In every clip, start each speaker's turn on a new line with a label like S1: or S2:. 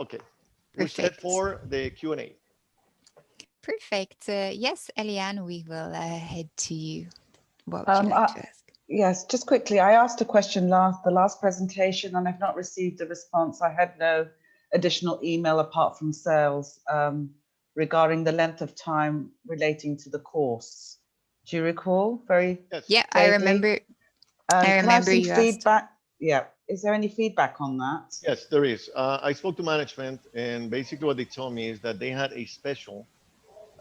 S1: Okay. We're set for the Q&A.
S2: Perfect. Yes, Eliane, we will head to you. What would you like to ask?
S3: Yes, just quickly. I asked a question the last presentation, and I've not received a response. I had no additional email apart from sales regarding the length of time relating to the course. Do you recall? Very
S1: yes.
S2: Yeah,
S3: vaguely?
S2: I remember.
S3: Can I have some
S2: you
S3: feedback? Yeah. Is there any feedback on that?
S1: Yes, there is. I spoke to management, and basically what they told me is that they had a special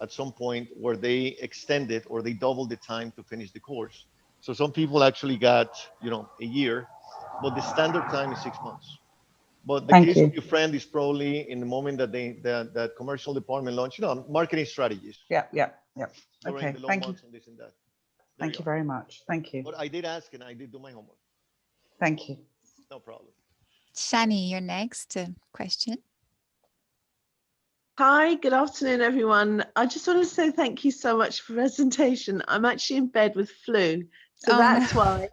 S1: at some point where they extended or they doubled the time to finish the course. So some people actually got, a year, but the standard time is 6 months. But the case of your friend is probably in the moment that that commercial department launched, marketing strategies.
S3: Yeah.
S1: During
S3: Okay,
S1: the long
S3: thank you.
S1: months and this and that.
S3: Thank you very much. Thank you.
S1: But I did ask and I did do my homework.
S3: Thank you.
S1: No problem.
S2: Shani, your next question.
S4: Hi, good afternoon, everyone. I just want to say thank you so much for the presentation. I'm actually in bed with flu, so that's why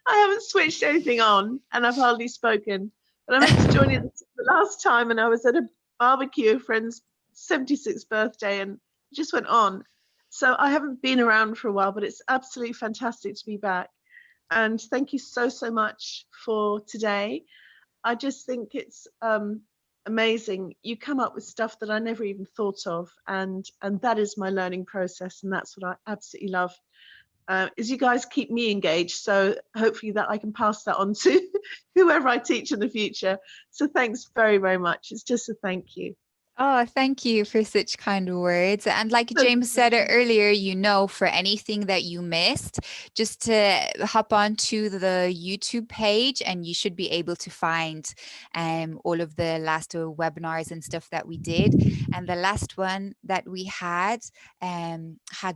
S4: I haven't switched anything on and I've hardly spoken. But I meant to join you the last time, and I was at a barbecue, a friend's 76th birthday, and it just went on. So I haven't been around for a while, but it's absolutely fantastic to be back. And thank you so much for today. I just think it's amazing. You come up with stuff that I never even thought of, and that is my learning process, and that's what I absolutely love. Is you guys keep me engaged, so hopefully that I can pass that on to whoever I teach in the future. So thanks very, very much. It's just a thank you.
S2: Oh, thank you for such kind words. And like James said earlier, for anything that you missed, just to hop onto the YouTube page and you should be able to find all of the last webinars and stuff that we did. And the last one that we had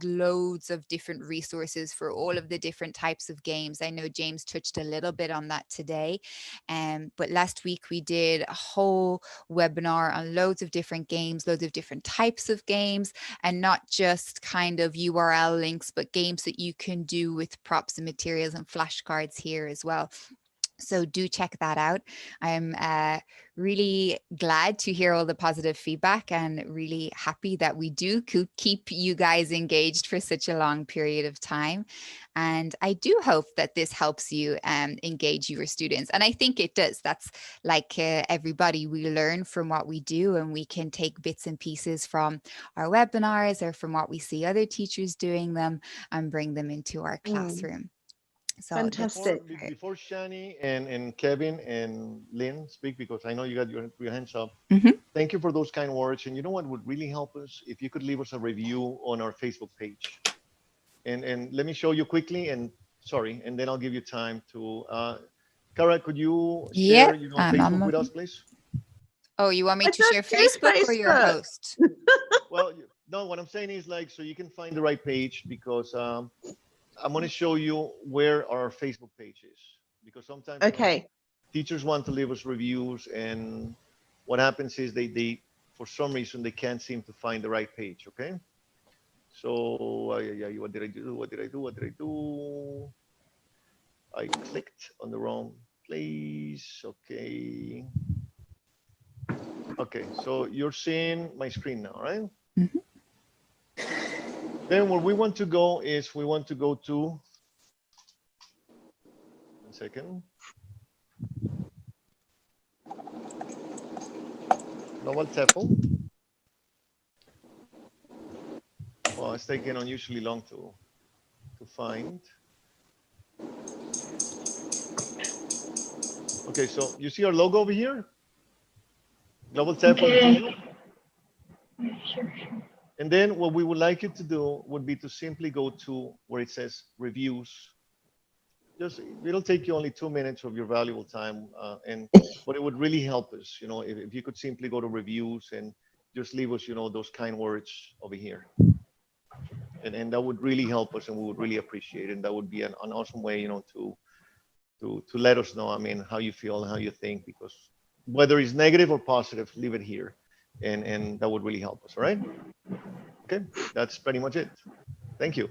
S2: loads of different resources for all of the different types of games. I know James touched a little bit on that today. But last week we did a whole webinar on loads of different games, loads of different types of games, and not just kind of URL links, but games that you can do with props and materials and flashcards here as well. So do check that out. I'm really glad to hear all the positive feedback and really happy that we do keep you guys engaged for such a long period of time. And I do hope that this helps you engage your students. And I think it does. That's like everybody, we learn from what we do, and we can take bits and pieces from our webinars or from what we see other teachers doing them and bring them into our classroom. So
S4: fantastic.
S1: Before Shani and Kevin and Lynn speak, because I know you got your hands up. Thank you for those kind words. And you know what would really help us? If you could leave us a review on our Facebook page. And let me show you quickly, and then I'll give you time to Cara, could you share Facebook with us, please?
S2: Oh, you want me to share Facebook or your host?
S1: Well, no, what I'm saying is so you can find the right page, because I'm going to show you where our Facebook page is, because sometimes teachers want to leave us reviews, and what happens is they for some reason they can't seem to find the right page. Okay, so what did I do? I clicked on the wrong place. Okay, so you're seeing my screen now, right? Then where we want to go is to, 1 second. Global TEFL. Well, it's taking unusually long to find. Okay, so you see our logo over here? Global TEFL.
S5: Sure.
S1: And then what we would like you to do would be to simply go to where it says reviews. It'll take you only 2 minutes of your valuable time, but it would really help us, if you could simply go to reviews and just leave us, those kind words over here. And that would really help us, and we would really appreciate it. And that would be an awesome way, to let us know, how you feel and how you think, because whether it's negative or positive, leave it here. And that would really help us, all right? Okay, that's pretty much it. Thank you.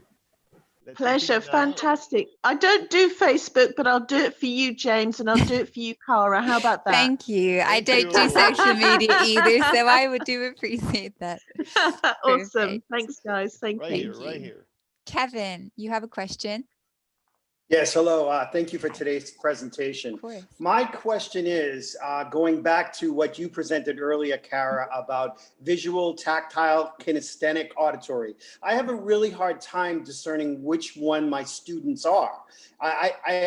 S1: Let's
S4: Pleasure.
S1: continue now.
S4: Fantastic. I don't do Facebook, but I'll do it for you, James, and I'll do it for you, Cara. How about that?
S2: Thank you. I
S1: Thank
S2: don't do
S1: you.
S2: social media either, so I would do appreciate that.
S4: Awesome.
S2: Perfect.
S4: Thanks, guys. Thank
S1: Right
S4: you.
S1: here,
S2: Thank
S1: right
S2: you.
S1: here.
S2: Kevin, you have a question?
S6: Yes, hello. Thank you for today's presentation.
S2: Of course.
S6: My question is, going back to what you presented earlier, Cara, about visual, tactile, kinesthetic, auditory. I have a really hard time discerning which one my students are,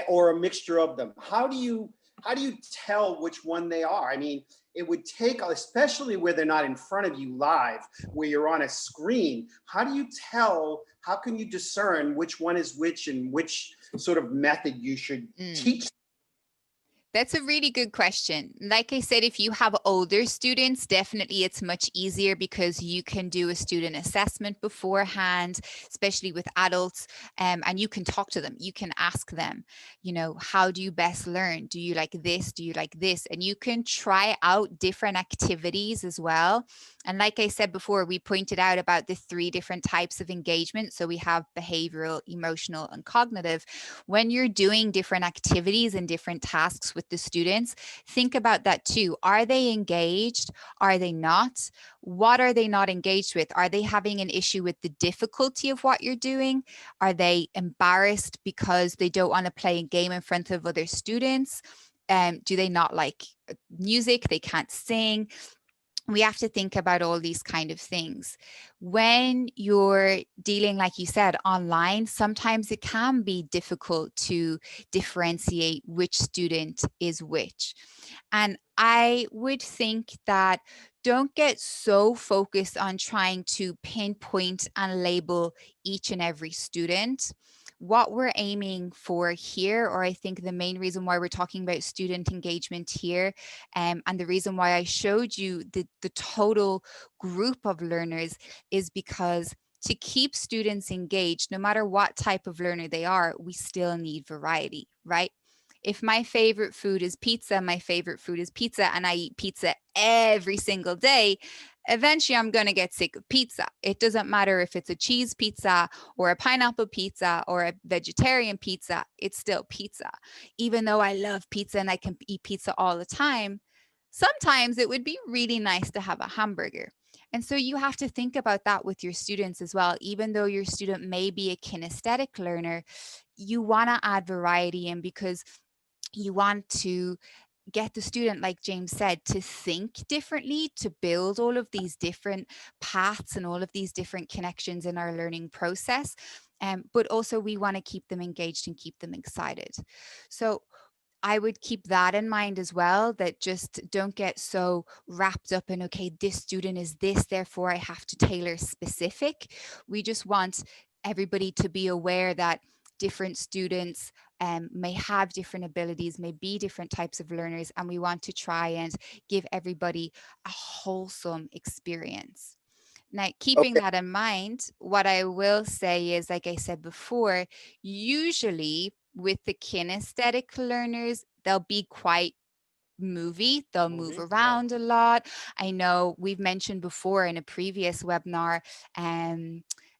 S6: or a mixture of them. How do you tell which one they are? I mean, it would take, especially where they're not in front of you live, where you're on a screen. How do you tell, how can you discern which one is which and which sort of method you should teach?
S2: That's a really good question. Like I said, if you have older students, definitely it's much easier because you can do a student assessment beforehand, especially with adults, and you can talk to them. You can ask them, you know, how do you best learn? Do you like this? Do you like this? And you can try out different activities as well. And like I said before, we pointed out about the 3 different types of engagement. So we have behavioral, emotional, and cognitive. When you're doing different activities and different tasks with the students, think about that too. Are they engaged? Are they not? What are they not engaged with? Are they having an issue with the difficulty of what you're doing? Are they embarrassed because they don't want to play a game in front of other students? Do they not like music? They can't sing? We have to think about all these kind of things. When you're dealing, like you said, online, sometimes it can be difficult to differentiate which student is which. And I would think that don't get so focused on trying to pinpoint and label each and every student. What we're aiming for here, or I think the main reason why we're talking about student engagement here, and the reason why I showed you the total group of learners, is because to keep students engaged, no matter what type of learner they are, we still need variety, right? If my favorite food is pizza, my favorite food is pizza, and I eat pizza every single day, eventually I'm going to get sick of pizza. It doesn't matter if it's a cheese pizza or a pineapple pizza or a vegetarian pizza, it's still pizza. Even though I love pizza and I can eat pizza all the time, sometimes it would be really nice to have a hamburger. And so you have to think about that with your students as well. Even though your student may be a kinesthetic learner, you want to add variety in because you want to get the student, like James said, to think differently, to build all of these different paths and all of these different connections in our learning process. But also we want to keep them engaged and keep them excited. So I would keep that in mind as well, that just don't get so wrapped up in, okay, this student is this, therefore I have to tailor specific. We just want everybody to be aware that different students may have different abilities, may be different types of learners, and we want to try and give everybody a wholesome experience. Now, keeping that in mind, what I will say is, like I said before, usually with the kinesthetic learners, they'll be quite movie. They'll move around a lot. I know we've mentioned before in a previous webinar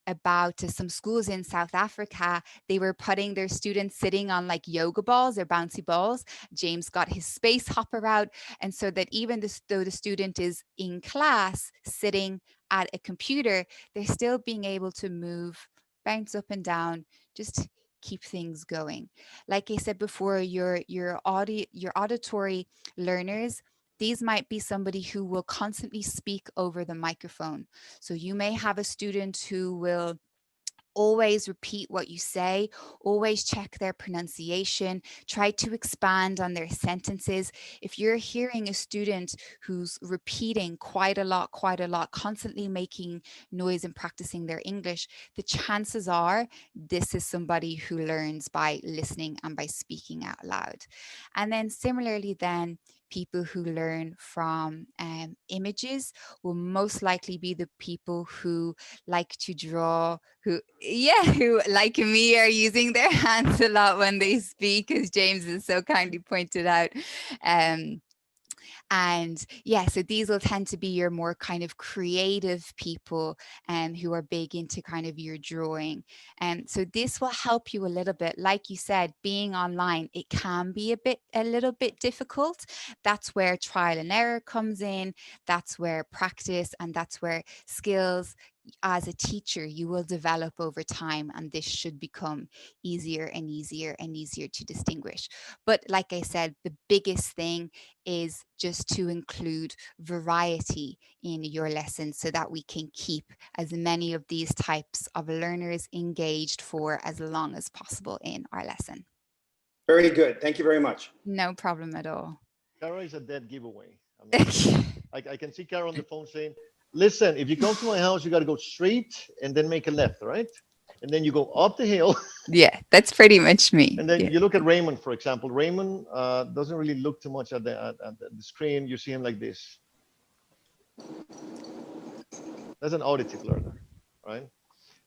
S2: about some schools in South Africa. They were putting their students sitting on like yoga balls or bouncy balls. James got his space hopper out. And so that even though the student is in class sitting at a computer, they're still being able to move, bounce up and down, just keep things going. Like I said before, your auditory learners, these might be somebody who will constantly speak over the microphone. So you may have a student who will always repeat what you say, always check their pronunciation, try to expand on their sentences. If you're hearing a student who's repeating quite a lot, constantly making noise and practicing their English, the chances are this is somebody who learns by listening and by speaking out loud. And then similarly then, people who learn from images will most likely be the people who like to draw, who like me are using their hands a lot when they speak, as James has so kindly pointed out. And yeah, so these will tend to be your more kind of creative people and who are big into kind of your drawing. And so this will help you a little bit. Like you said, being online, it can be a little bit difficult. That's where trial and error comes in. That's where practice and that's where skills as a teacher you will develop over time, and this should become easier and easier and easier to distinguish. But like I said, the biggest thing is just to include variety in your lessons so that we can keep as many of these types of learners engaged for as long as possible in our lesson.
S6: Very good. Thank you very much.
S2: No problem at all.
S1: Kara is a dead giveaway. I mean, I can see Kara on the phone saying, listen, if you come to my house, you got to go straight and then make a left, right? And then you go up the hill.
S2: Yeah, that's pretty much me.
S1: And then
S2: Yeah.
S1: you look at Raymond, for example. Raymond doesn't really look too much at the screen. You see him like this. That's an auditive learner, right?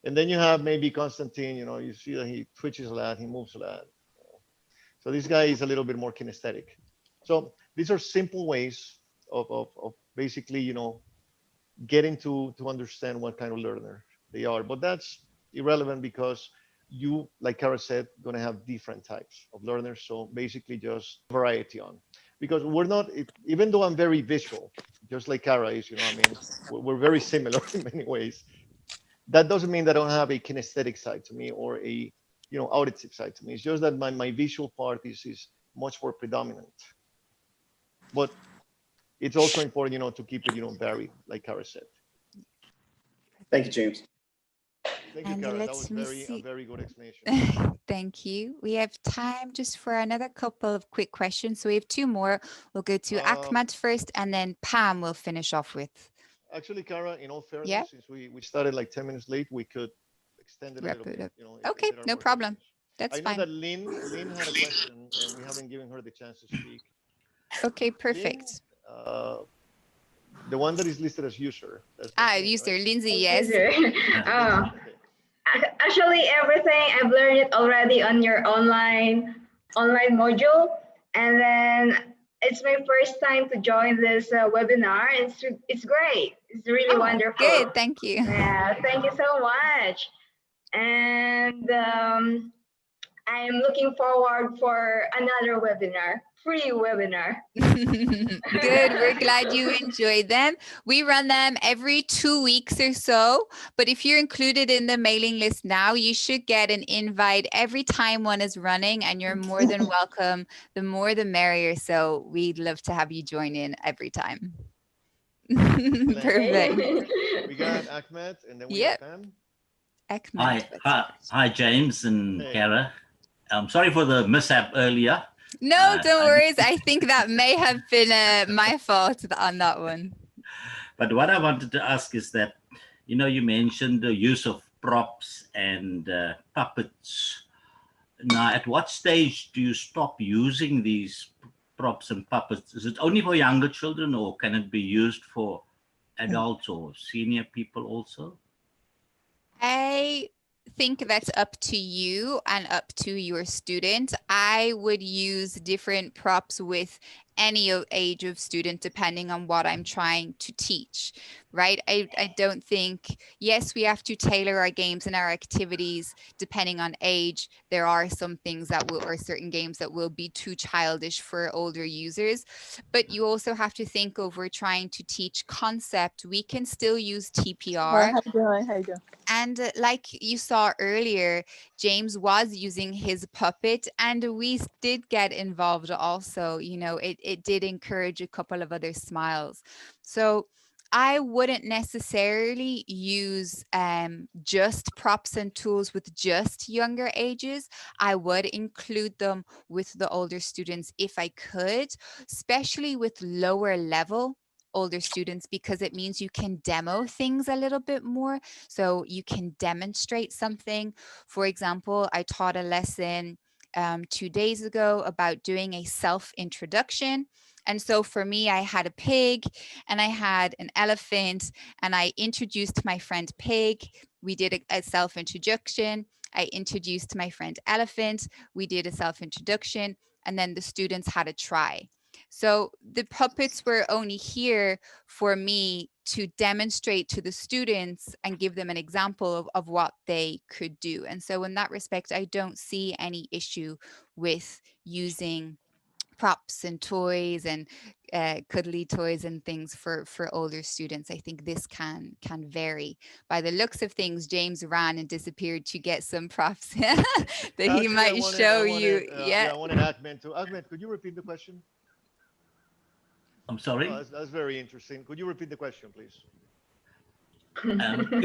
S1: And then you have maybe Constantine, you know, you see that he twitches a lot, he moves a lot. So this guy is a little bit more kinesthetic. So these are simple ways of basically, you know, getting to understand what kind of learner they are. But that's irrelevant because you, like Kara said, going to have different types of learners. So basically just variety on. Because we're not, even though I'm very visual, just like Kara is, you know, I mean, we're very similar in many ways. That doesn't mean that I don't have a kinesthetic side to me or a, you know, auditive side to me. It's just that my visual part is much more predominant. But it's also important, you know, to keep it, you know, varied, like Kara said.
S6: Thank you, James.
S1: Thank you,
S2: And
S1: Kara. That
S2: let
S1: was
S2: me
S1: a
S2: see.
S1: very good explanation.
S2: Thank you. We have time just for another couple of quick questions. So we have two more. We'll go to Ahmad first, and then Pam will finish off with.
S1: Actually, Kara, in all fairness,
S2: Yeah.
S1: since we started like 10 minutes late, we could extend it a
S2: Wrap
S1: little
S2: it
S1: bit.
S2: up.
S1: You know,
S2: Okay,
S1: there are
S2: no
S1: more
S2: problem.
S1: questions.
S2: That's
S1: I know
S2: fine.
S1: that Lynn had a question, and we haven't given her the chance to speak.
S2: Okay,
S1: Lynn,
S2: perfect.
S1: the one that is listed as user. That's Lynn,
S2: User
S1: right?
S2: Lindsay, yes.
S5: User.
S1: Lindsay,
S5: Oh,
S1: okay.
S5: actually, everything I've learned it already on your online module, and then it's my first time to join this webinar. It's great. It's really
S2: Oh,
S5: wonderful.
S2: good. Thank you.
S5: Yeah, thank you so much. And I'm looking forward for another webinar, free webinar.
S2: Good. We're glad you enjoyed them. We run them every 2 weeks or so. But if you're included in the mailing list now, you should get an invite every time one is running, and you're more than welcome. The more the merrier. So we'd love to have you join in every time. Perfect.
S1: We got Ahmed, and then we
S2: Yep.
S1: have Pam.
S2: Ahmed.
S7: Hi, James and
S1: Hey.
S7: Kara. I'm sorry for the mishap earlier.
S2: No, don't
S7: I-
S2: worry. I think that may have been my fault on that one.
S7: But what I wanted to ask is that, you know, you mentioned the use of props and puppets. Now, at what stage do you stop using these props and puppets? Is it only for younger children, or can it be used for adults or senior people also?
S2: I think that's up to you and up to your student. I would use different props with any age of student depending on what I'm trying to teach, right? I don't think, yes, we have to tailor our games and our activities depending on age. There are some things that will, or certain games that will be too childish for older users, but you also have to think over trying to teach concept. We can still use TPR.
S8: How you doing?
S2: And like you saw earlier, James was using his puppet, and we did get involved also. You know, it did encourage a couple of other smiles. So I wouldn't necessarily use just props and tools with just younger ages. I would include them with the older students if I could, especially with lower level older students, because it means you can demo things a little bit more. So you can demonstrate something. For example, I taught a lesson 2 days ago about doing a self-introduction. And so for me, I had a pig and I had an elephant, and I introduced my friend Pig. We did a self-introduction. I introduced my friend Elephant. We did a self-introduction, and then the students had a try. So the puppets were only here for me to demonstrate to the students and give them an example of what they could do. And so in that respect, I don't see any issue with using props and toys and cuddly toys and things for older students. I think this can vary. By the looks of things, James ran and disappeared to get some props that he
S1: Actually,
S2: might show you.
S1: Yeah, I wanted Ahmed to. Ahmed, could you repeat the question?
S7: I'm
S1: Oh,
S7: sorry.
S1: that's very interesting. Could you repeat the question, please?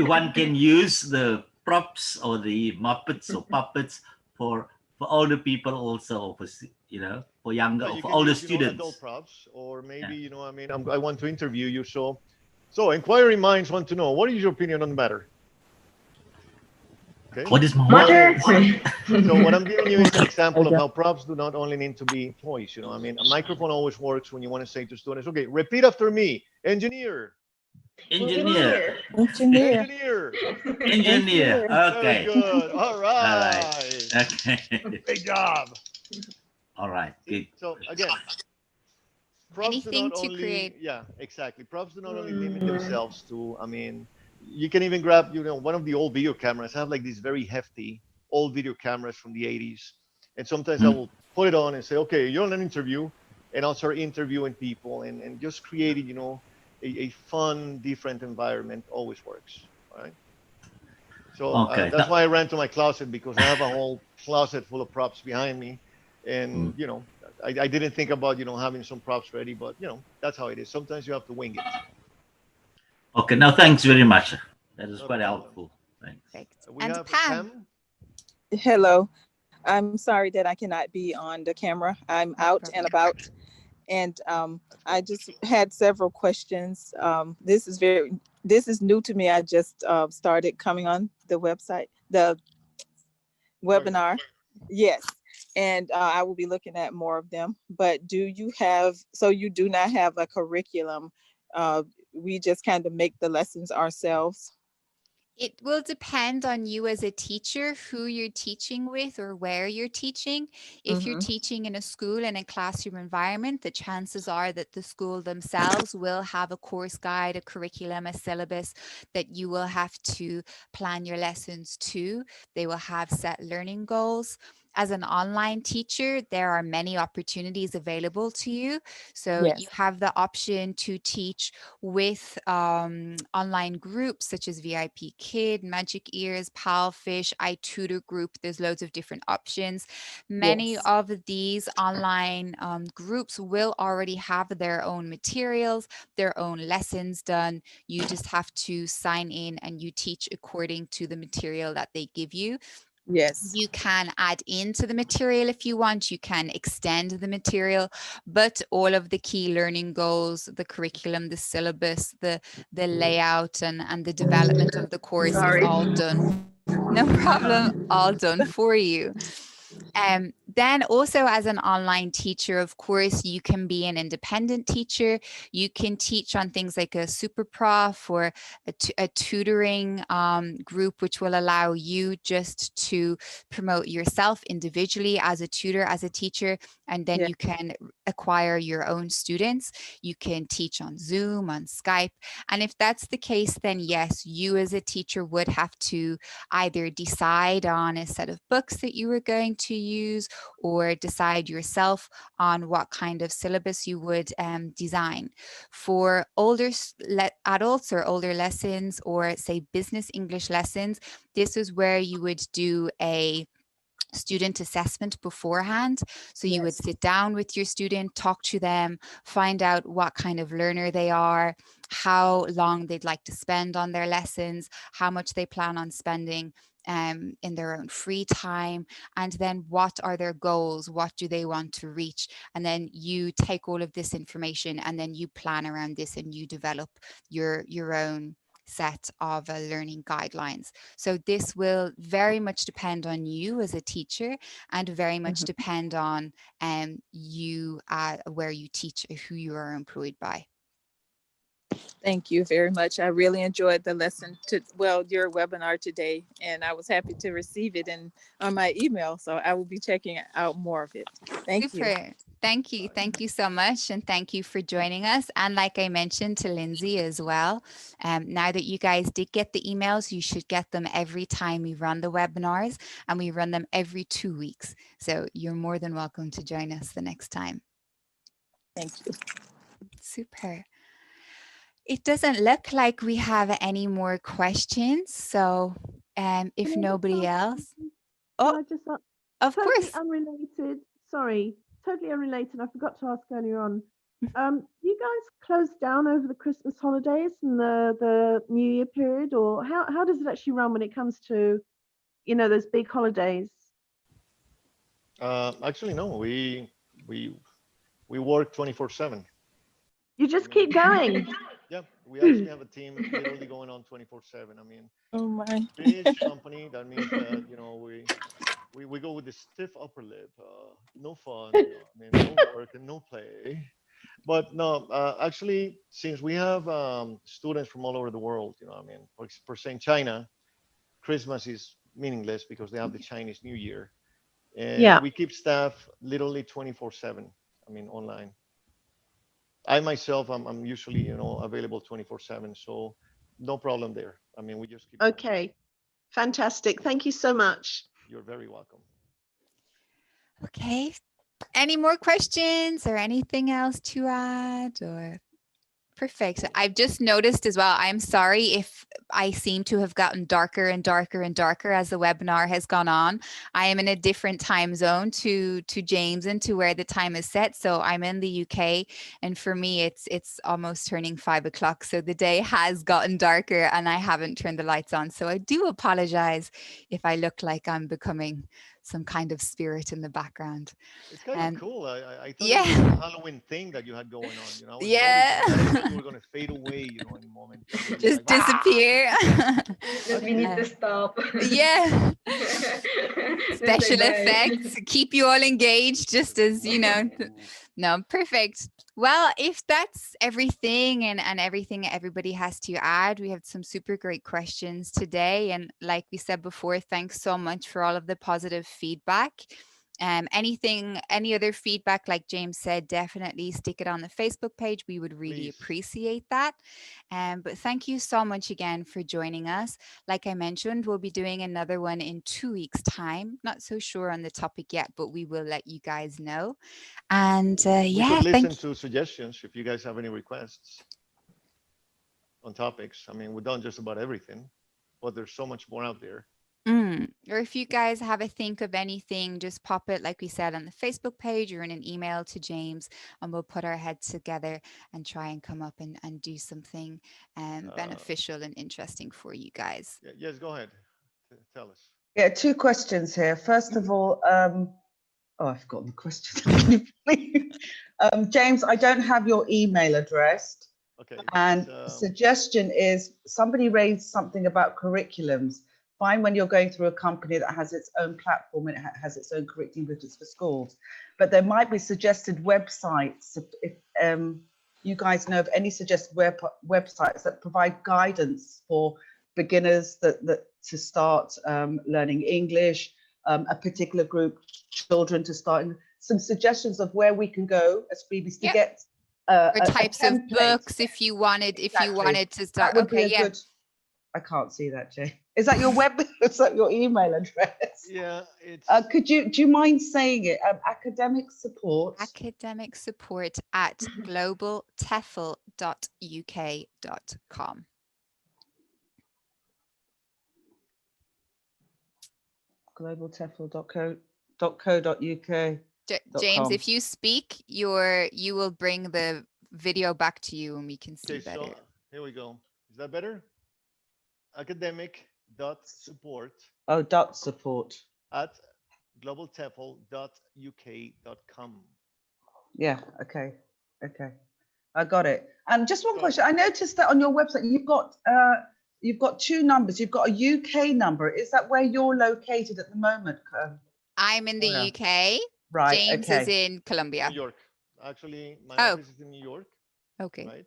S7: One can use the props or the Muppets or puppets for older people also, for for younger
S1: No,
S7: or
S1: you
S7: for
S1: can
S7: older
S1: use,
S7: students.
S1: adult props, or maybe, I mean, I want to interview you. So inquiring minds want to know, what is your opinion on the matter? Okay.
S7: What is my
S5: Matter?
S1: So what I'm giving you is an example of how props do not only need to be toys. I mean, a microphone always works when you want to say to students, okay, repeat after me, engineer,
S7: Engineer.
S3: Engineer.
S1: engineer.
S7: Engineer.
S1: Very
S7: Okay.
S1: good. All
S7: All right.
S1: right.
S7: Okay.
S1: Great job.
S7: All right. Good.
S1: So again, props do
S2: Anything
S1: not
S2: to
S1: only,
S2: create.
S1: yeah, exactly. Props do not only limit themselves to, I mean, you can even grab, one of the old video cameras. I have like these very hefty old video cameras from the 80s. And sometimes I will put it on and say, okay, you're on an interview, and I'll start interviewing people, and just creating, a fun, different environment always works. All right. So
S7: Okay.
S1: that's why I ran to my closet, because I have a whole closet full of props behind me. And, I didn't think about, having some props ready, but, that's how it is. Sometimes you have to wing it.
S7: Okay. Now, thanks very much. That is
S1: No
S7: quite
S1: problem.
S7: helpful. Thanks.
S2: Perfect.
S1: We
S2: And
S1: have
S2: Pam.
S8: Hello. I'm sorry that I cannot be on the camera. I'm
S2: No
S8: out
S2: problem.
S8: and about. And I just had several questions. This is new to me. I just started coming on the website, the webinar. Yes. And I will be looking at more of them. But so you do not have a curriculum. We just kind of make the lessons ourselves.
S2: It will depend on you as a teacher, who you're teaching with or where you're teaching. If you're teaching in a school in a classroom environment, the chances are that the school themselves will have a course guide, a curriculum, a syllabus that you will have to plan your lessons to. They will have set learning goals. As an online teacher, there are many opportunities available to you. So
S8: Yes.
S2: you have the option to teach with online groups such as VIP Kid, Magic Ears, Palfish, iTutor Group. There's loads of different options. Many
S8: Yes.
S2: of these online groups will already have their own materials, their own lessons done. You just have to sign in and you teach according to the material that they give you.
S8: Yes.
S2: You can add into the material if you want, you can extend the material, but all of the key learning goals, the curriculum, the syllabus, the layout and the development of the course is
S5: Sorry.
S2: all done. No problem, all done for you. Then also as an online teacher, of course, you can be an independent teacher. You can teach on things like a super prof or a tutoring group, which will allow you just to promote yourself individually as a tutor, as a teacher, and then
S8: Yeah.
S2: you can acquire your own students. You can teach on Zoom, on Skype. And if that's the case, then yes, you as a teacher would have to either decide on a set of books that you were going to use or decide yourself on what kind of syllabus you would design. For older adults or older lessons, or say business English lessons, this is where you would do a student assessment beforehand. So you would
S8: Yes.
S2: sit down with your student, talk to them, find out what kind of learner they are, how long they'd like to spend on their lessons, how much they plan on spending in their own free time, and then what are their goals, what do they want to reach, and then you take all of this information and then you plan around this and you develop your own set of learning guidelines. So this will very much depend on you as a teacher and very much depend on you where you teach, who you are employed by.
S8: Thank you very much. I really enjoyed the lesson your webinar today, and I was happy to receive it on my email. So I will be checking out more of it. Thank you.
S2: Super. Thank you. Thank you so much. And thank you for joining us. And like I mentioned to Lindsay as well, now that you guys did get the emails, you should get them every time we run the webinars, and we run them every 2 weeks. So you're more than welcome to join us the next time.
S8: Thank you.
S2: Super. It doesn't look like we have any more questions. So if nobody else,
S4: I just
S2: of
S4: totally
S2: course.
S4: unrelated. Sorry, totally unrelated. I forgot to ask earlier on. You guys closed down over the Christmas holidays and the New Year period, or how does it actually run when it comes to, those big holidays?
S1: Actually, no. We work 24/7.
S4: You just keep going.
S1: Yeah, we actually have a team literally going on 24/7. I mean,
S8: Oh my.
S1: British company. That means that we go with the stiff upper lip. No fun. I mean, no work and no play. But no, actually, since we have students from all over the world, I mean, for say in China, Christmas is meaningless because they have the Chinese New Year, and
S4: Yeah.
S1: we keep staff literally 24/7. I mean, online. I myself, I'm usually available 24/7, so no problem there. I mean, we just keep going.
S4: Okay. Fantastic. Thank you so much.
S1: You're very welcome.
S2: Okay. Any more questions or anything else to add? Or perfect. I've just noticed as well, I'm sorry if I seem to have gotten darker and darker and darker as the webinar has gone on. I am in a different time zone to James and to where the time is set. So I'm in the UK, and for me it's almost turning 5 o'clock. So the day has gotten darker and I haven't turned the lights on. So I do apologize if I look like I'm becoming some kind of spirit in the background.
S1: It's kind of cool. I thought
S2: yeah.
S1: it was a Halloween thing that you had going on. I was
S2: Yeah.
S1: noticing that. I thought you were going to fade away, in a moment.
S2: Just disappear.
S5: That we need to stop.
S2: Yeah.
S5: Let's say
S2: Special
S5: bye.
S2: effects keep you all engaged, just as No, perfect. Well, if that's everything and everything everybody has to add, we have some super great questions today. And like we said before, thanks so much for all of the positive feedback. Any other feedback, like James said, definitely stick it on the Facebook page. We would really
S1: Please.
S2: appreciate that. But thank you so much again for joining us. Like I mentioned, we'll be doing another one in 2 weeks' time. Not so sure on the topic yet, but we will let you guys know. And
S1: We
S2: yeah,
S1: should listen
S2: thank you.
S1: to suggestions if you guys have any requests on topics. I mean, we've done just about everything, but there's so much more out there.
S2: Or if you guys have a think of anything, just pop it, like we said, on the Facebook page or in an email to James, and we'll put our heads together and try and come up and do something beneficial and interesting for you guys.
S1: Yes, go ahead. Tell us.
S3: Yeah, 2 questions here. First of all, I've forgotten the question. James, I don't have your email address.
S1: Okay.
S3: And suggestion is, somebody raised something about curriculums. Fine when you're going through a company that has its own platform and it has its own curriculum, but it's for schools. But there might be suggested websites. If you guys know of any suggested websites that provide guidance for beginners that to start learning English, a particular group, children to start, some suggestions of where we can go as freebies to get
S2: or types of books if you wanted to start.
S3: That would be a good. I can't see that, Jay. Is that your is that your email address?
S1: Yeah, it's.
S3: Do you mind saying it? Academic support
S2: at globaltefl.uk.com.
S3: globaltefl.co.uk.
S2: James, if you speak, you will bring the video back to you and we can see better.
S1: So here we go. Is that better? Academic.support.
S3: Support.
S1: At globaltefl.uk.com.
S3: Yeah, okay. I got it. And just one question. I noticed that on your website you've got 2 numbers. You've got a UK number. Is that where you're located at the moment?
S2: I'm in the UK.
S3: Right.
S2: James is in Colombia.
S1: New York. Actually, my office is in New York.
S2: Okay.
S1: Right?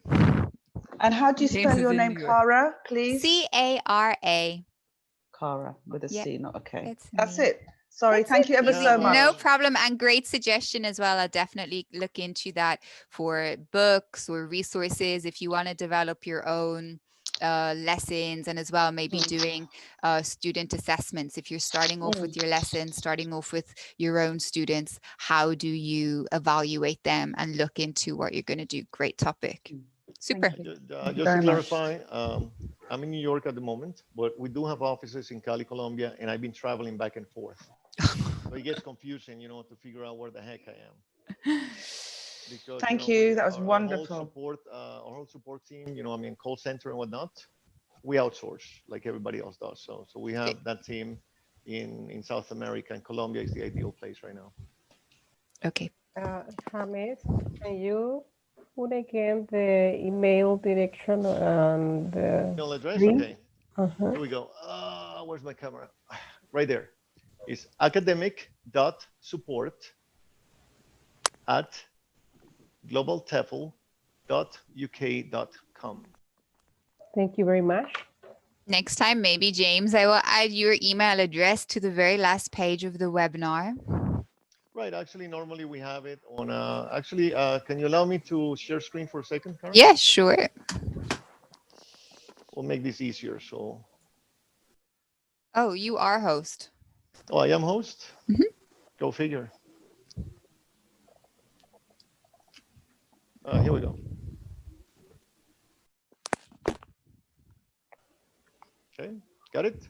S3: And how do you spell your name, Cara, please?
S2: C-A-R-A.
S3: Cara with a C, not a K.
S2: It's
S3: That's
S2: me.
S3: it. Sorry, thank you ever so much.
S2: No problem, and great suggestion as well. I'll definitely look into that for books or resources if you want to develop your own lessons, and as well maybe doing student assessments. If you're starting off with your lessons, starting off with your own students, how do you evaluate them and look into what you're going to do? Great topic. Super.
S1: Just to clarify, I'm in New York at the moment, but we do have offices in Cali, Colombia, and I've been traveling back and forth. So it gets confusing, to figure out where the heck I am. Because,
S3: Thank you. That was
S1: our
S3: wonderful.
S1: Our whole support team, call center and whatnot, we outsource like everybody else does. So we have that team in South America, and Colombia is the ideal place right now.
S2: Okay.
S9: James, can you put again the email direction and the
S1: Email address?
S9: link?
S1: Okay. Here we go. Where's my camera? Right there. It's academic.support@globaltefl.uk.com.
S9: Thank you very much.
S2: Next time, maybe, James, I will add your email address to the very last page of the webinar.
S1: Right. Actually, normally we have it on. Can you allow me to share screen for a second, Karen?
S2: Yeah, sure.
S1: We'll make this easier. So.
S2: Oh, you are host.
S1: Oh, I am host? Go figure. Here we go. Okay, got it?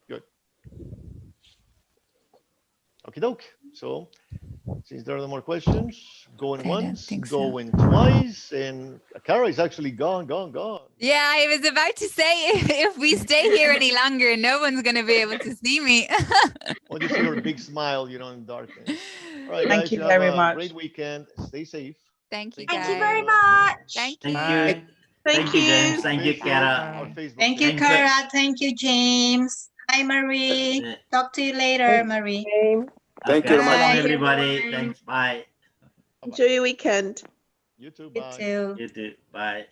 S1: Good. Okie doke. So, since there are no more questions, going once, going twice, and Kara is actually gone.
S2: Yeah, I was about to say, if we stay here any longer, no one's going to be able to see me.
S1: Well, you see her big smile, in darkness. All right,
S3: Thank
S1: guys,
S3: you
S1: have
S3: very
S1: a
S3: much.
S1: great weekend. Stay safe.
S2: Thank you,
S1: Thank
S2: guys.
S1: you very
S5: much.
S2: Thank you.
S7: Thank you.
S4: Thank you.
S7: James. Thank you, Kara.
S1: Our Facebook
S10: Thank you,
S1: page.
S10: Kara. Thank you, James. Hi, Marie.
S7: Yeah.
S10: Talk to you later, Marie.
S9: Same.
S6: Thank you very much.
S7: Bye,
S10: Bye.
S7: everybody. Thanks. Bye.
S4: Enjoy your weekend.
S1: You too.
S10: You
S1: Bye.
S10: too.
S7: You too. Bye.